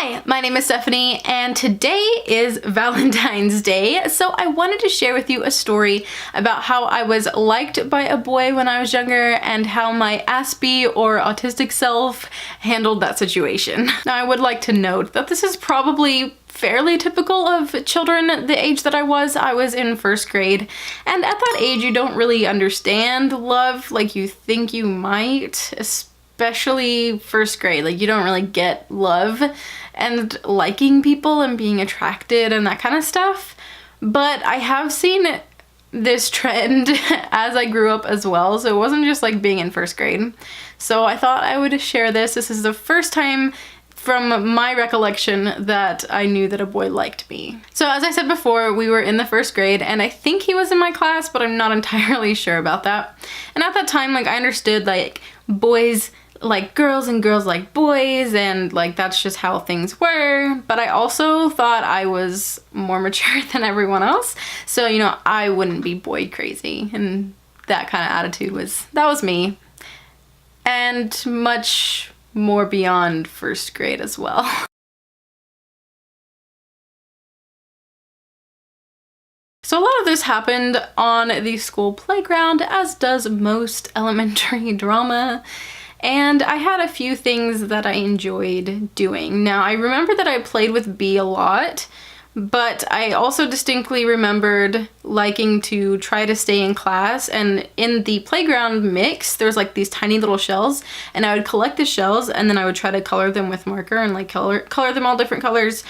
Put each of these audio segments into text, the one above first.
Hi, my name is Bethany, and today is Valentine's Day, so I wanted to share with you a story about how I was liked by a boy when I was younger and how my Aspie or autistic self handled that situation. Now, I would like to note that this is probably fairly typical of children the age that I was in first grade, and at that age you don't really understand love like you think you might, especially first grade. Like, you don't really get love and liking people and being attracted and that kind of stuff. But I have seen this trend as I grew up as well, so it wasn't just like being in first grade. So I thought I would share this. This is the first time from my recollection that I knew that a boy liked me. So as I said before, we were in the first grade, and I think he was in my class, but I'm not entirely sure about that. And at that time, like, I understood like boys like girls and girls like boys, and like that's just how things were. But I also thought I was more mature than everyone else, so you know, I wouldn't be boy crazy, and that kind of attitude was me, and much more beyond first grade as well. So a lot of this happened on the school playground, as does most elementary drama. And I had a few things that I enjoyed doing. Now, I remember that I played with B a lot, but I also distinctly remembered liking to try to stay in class, and in the playground mix there's like these tiny little shells, and I would collect the shells and then I would try to color them with marker and like color them all different colors,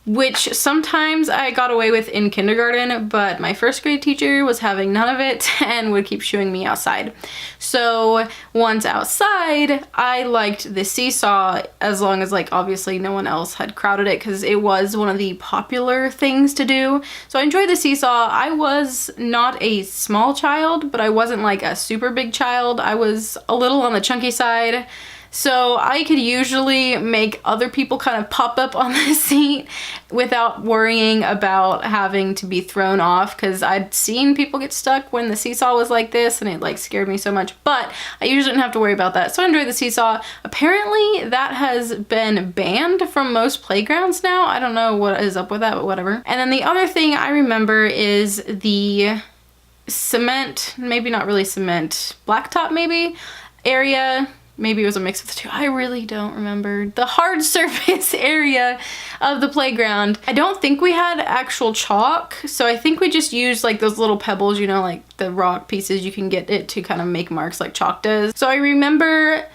which sometimes I got away with in kindergarten, but my first grade teacher was having none of it and would keep shooing me outside. So once outside, I liked the seesaw, as long as like obviously no one else had crowded it, because it was one of the popular things to do. So I enjoyed the seesaw. I was not a small child, but I wasn't like a super big child. I was a little on the chunky side. So I could usually make other people kind of pop up on the seat without worrying about having to be thrown off, because I'd seen people get stuck when the seesaw was like this, and it like scared me so much. But I usually didn't have to worry about that, so I enjoyed the seesaw. Apparently that has been banned from most playgrounds now. I don't know what is up with that, but whatever. And then the other thing I remember is the cement, maybe not really cement, blacktop maybe, area. Maybe it was a mix of the two. I really don't remember. The hard surface area of the playground. I don't think we had actual chalk, so I think we just used like those little pebbles, you know, like the rock pieces you can get it to kind of make marks like chalk does. So I remember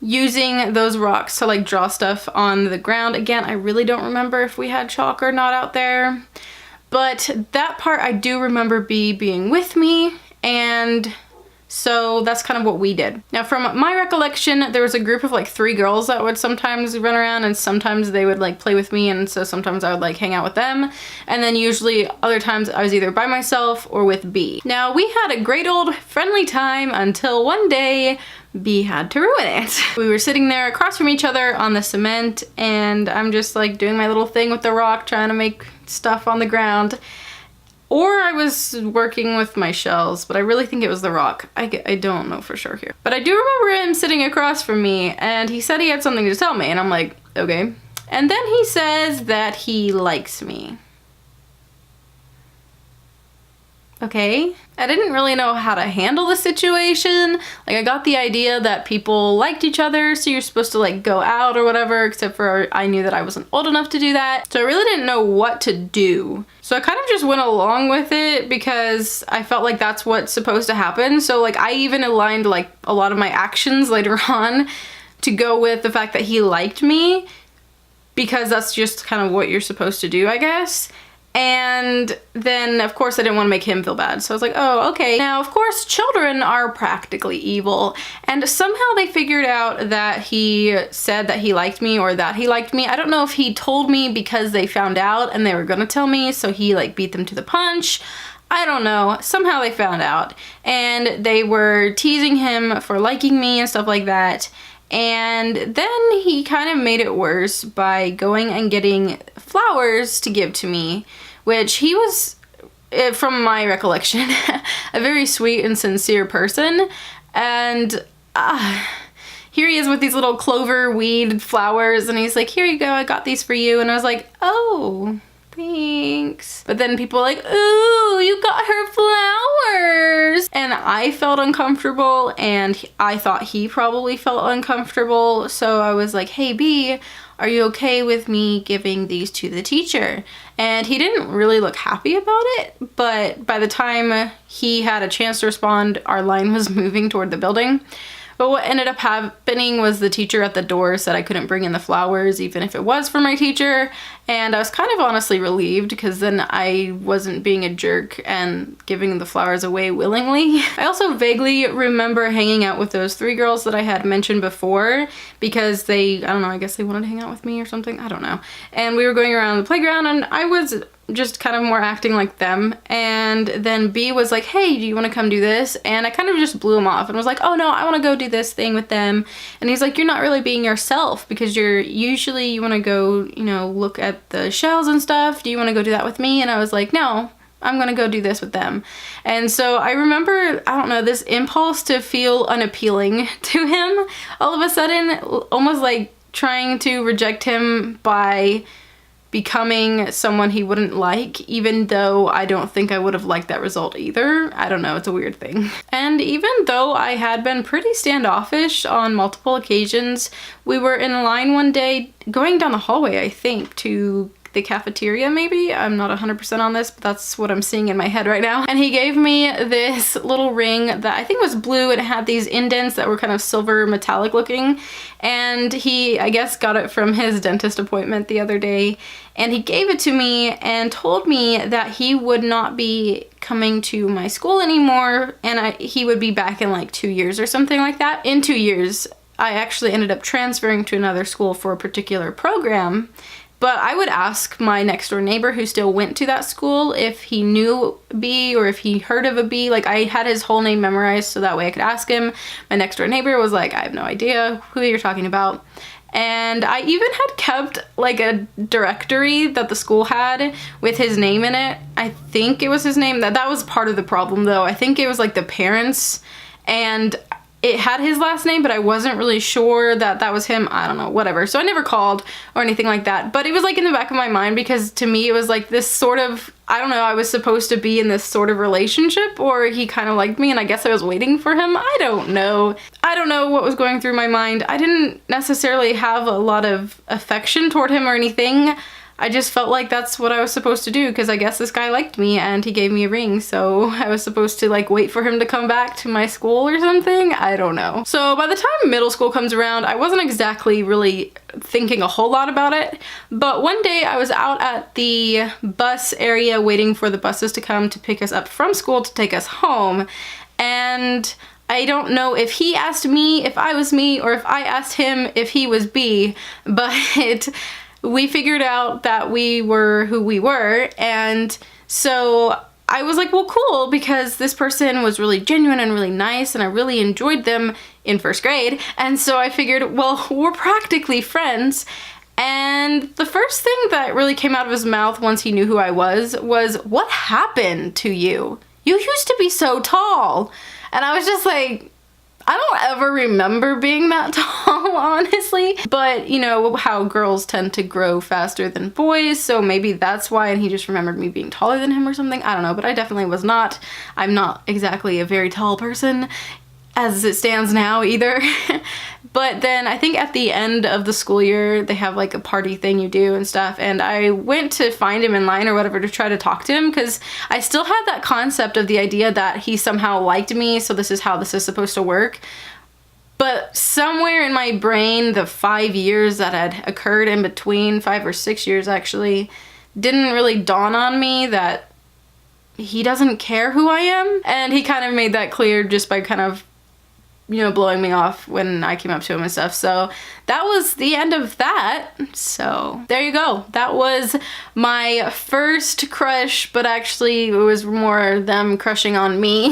using those rocks to like draw stuff on the ground. Again, I really don't remember if we had chalk or not out there, but that part I do remember being with me, and so that's kind of what we did. Now, from my recollection, there was a group of like 3 girls that would sometimes run around, and sometimes they would like play with me, and so sometimes I would like hang out with them, and then usually other times I was either by myself or with B. Now, we had a great old friendly time until one day B had to ruin it. We were sitting there across from each other on the cement, and I'm just like doing my little thing with the rock, trying to make stuff on the ground. Or I was working with my shells, but I really think it was the rock. I don't know for sure here. But I do remember him sitting across from me, and he said he had something to tell me, and I'm like, okay. And then he says that he likes me. Okay. I didn't really know how to handle the situation. Like, I got the idea that people liked each other, so you're supposed to like go out or whatever, except for I knew that I wasn't old enough to do that. So I really didn't know what to do. So I kind of just went along with it because I felt like that's what's supposed to happen. So like I even aligned like a lot of my actions later on to go with the fact that he liked me, because that's just kind of what you're supposed to do, I guess. And then, of course, I didn't want to make him feel bad, so I was like, oh, okay. Now, of course, children are practically evil, and somehow they figured out that he said that he liked me, or that he liked me. I don't know if he told me because they found out and they were gonna tell me, so he like beat them to the punch. I don't know. Somehow they found out, and they were teasing him for liking me and stuff like that. And then he kind of made it worse by going and getting flowers to give to me, which he was, from my recollection, a very sweet and sincere person. And here he is with these little clover weed flowers, and he's like, here you go, I got these for you. And I was like, oh, thanks. But then people were like, ooh, you got her flowers. And I felt uncomfortable, and I thought he probably felt uncomfortable. So I was like, hey B, are you okay with me giving these to the teacher? And he didn't really look happy about it, but by the time he had a chance to respond, our line was moving toward the building. But what ended up happening was the teacher at the door said I couldn't bring in the flowers even if it was for my teacher, and I was kind of honestly relieved because then I wasn't being a jerk and giving the flowers away willingly. I also vaguely remember hanging out with those 3 girls that I had mentioned before because they, I don't know, I guess they wanted to hang out with me or something, I don't know. And we were going around the playground and I was just kind of more acting like them, and then B was like, hey, do you want to come do this? And I kind of just blew him off and was like, oh no, I want to go do this thing with them. And he's like, you're not really being yourself because you want to go, you know, look at the shells and stuff. Do you want to go do that with me? And I was like, no, I'm gonna go do this with them. And so I remember, I don't know, this impulse to feel unappealing to him all of a sudden, almost like trying to reject him by becoming someone he wouldn't like, even though I don't think I would have liked that result either. I don't know, it's a weird thing. And even though I had been pretty standoffish on multiple occasions, we were in line one day going down the hallway, I think, to the cafeteria maybe? I'm not 100% on this, but that's what I'm seeing in my head right now. And he gave me this little ring that I think was blue, and it had these indents that were kind of silver metallic looking. And he, I guess, got it from his dentist appointment the other day. And he gave it to me and told me that he would not be coming to my school anymore, and he would be back in like 2 years or something like that. In 2 years, I actually ended up transferring to another school for a particular program. But I would ask my next door neighbor who still went to that school if he knew B or if he heard of a B. Like, I had his whole name memorized so that way I could ask him. My next door neighbor was like, I have no idea who you're talking about. And I even had kept like a directory that the school had with his name in it. I think it was his name. That was part of the problem though. I think it was like the parents, and it had his last name, but I wasn't really sure that that was him. I don't know, whatever. So I never called or anything like that. But it was like in the back of my mind because to me it was like this sort of, I don't know, I was supposed to be in this sort of relationship, or he kind of liked me and I guess I was waiting for him. I don't know. I don't know what was going through my mind. I didn't necessarily have a lot of affection toward him or anything. I just felt like that's what I was supposed to do because I guess this guy liked me and he gave me a ring, so I was supposed to like wait for him to come back to my school or something. I don't know. So by the time middle school comes around, I wasn't exactly really thinking a whole lot about it, but one day I was out at the bus area waiting for the buses to come to pick us up from school to take us home, and I don't know if he asked me if I was me or if I asked him if he was B, but we figured out that we were who we were, and so I was like, well, cool, because this person was really genuine and really nice and I really enjoyed them in first grade, and so I figured, well, we're practically friends. And the first thing that really came out of his mouth once he knew who I was, what happened to you? You used to be so tall. And I was just like, I don't ever remember being that tall, honestly, but you know how girls tend to grow faster than boys, so maybe that's why, and he just remembered me being taller than him or something. I don't know, but I definitely was not. I'm not exactly a very tall person as it stands now either. But then I think at the end of the school year, they have like a party thing you do and stuff, and I went to find him in line or whatever to try to talk to him because I still had that concept of the idea that he somehow liked me, so this is how this is supposed to work. But somewhere in my brain, the 5 years that had occurred in between, 5 or 6 years actually, didn't really dawn on me that he doesn't care who I am. And he kind of made that clear just by kind of, you know, blowing me off when I came up to him and stuff. So that was the end of that. So there you go. That was my first crush, but actually it was more them crushing on me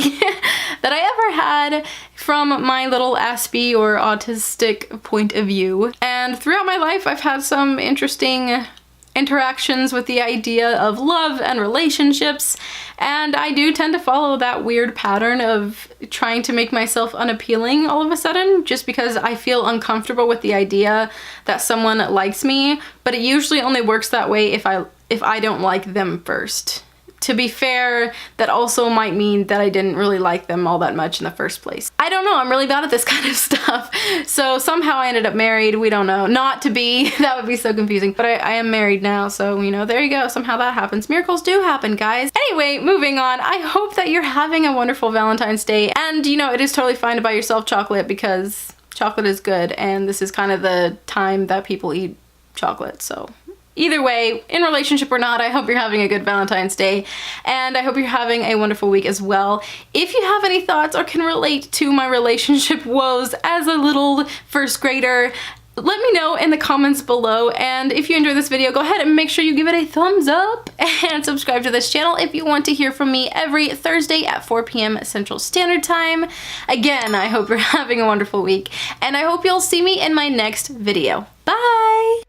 that I ever had from my little Aspie or autistic point of view. And throughout my life, I've had some interesting interactions with the idea of love and relationships, and I do tend to follow that weird pattern of trying to make myself unappealing all of a sudden just because I feel uncomfortable with the idea that someone likes me, but it usually only works that way if I don't like them first. To be fair, that also might mean that I didn't really like them all that much in the first place. I don't know, I'm really bad at this kind of stuff. So somehow I ended up married, we don't know. Not to be, that would be so confusing, but I am married now, so you know, there you go, somehow that happens. Miracles do happen, guys. Anyway, moving on, I hope that you're having a wonderful Valentine's Day, and you know, it is totally fine to buy yourself chocolate because chocolate is good, and this is kind of the time that people eat chocolate, so. Either way, in relationship or not, I hope you're having a good Valentine's Day, and I hope you're having a wonderful week as well. If you have any thoughts or can relate to my relationship woes as a little first grader, let me know in the comments below, and if you enjoyed this video, go ahead and make sure you give it a thumbs up and subscribe to this channel if you want to hear from me every Thursday at 4 p.m. Central Standard Time. Again, I hope you're having a wonderful week, and I hope you'll see me in my next video. Bye!